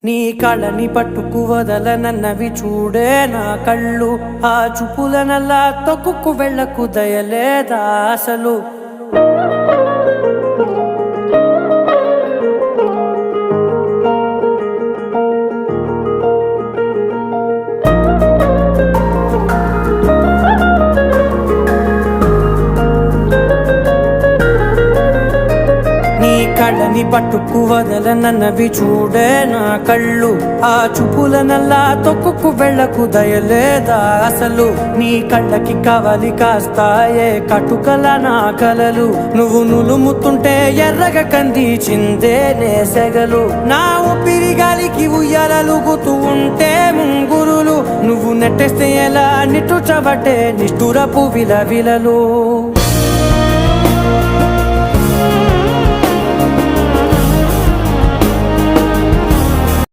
నీ కళని పట్టుకు వదలనన్నవి చూడే నా కళ్ళు, ఆ చూపులనల్లా తొక్కుకు వెళ్ళకు దయలేదా అసలు. కళ్ళని పట్టుకు వదలనన్నవి చూడే నా కళ్ళు, ఆ చూపులనల్లా తొక్కుకు వెళ్ళకు దయలేదా అసలు. నీ కళ్ళకి కవలి కాస్తాయే కటుకల నా కలలు, నువ్వు నులుముతుంటే ఎర్రగ కంది చిందే నేసెగలు. నా ఊపిరి గాలికి ఉయ్యాలలుగుతూ ఉంటే ముంగురులు, నువ్వు నెట్టేస్తే ఎలా నిట్టుచబట్టే నిష్ఠురపు విలవిలలు.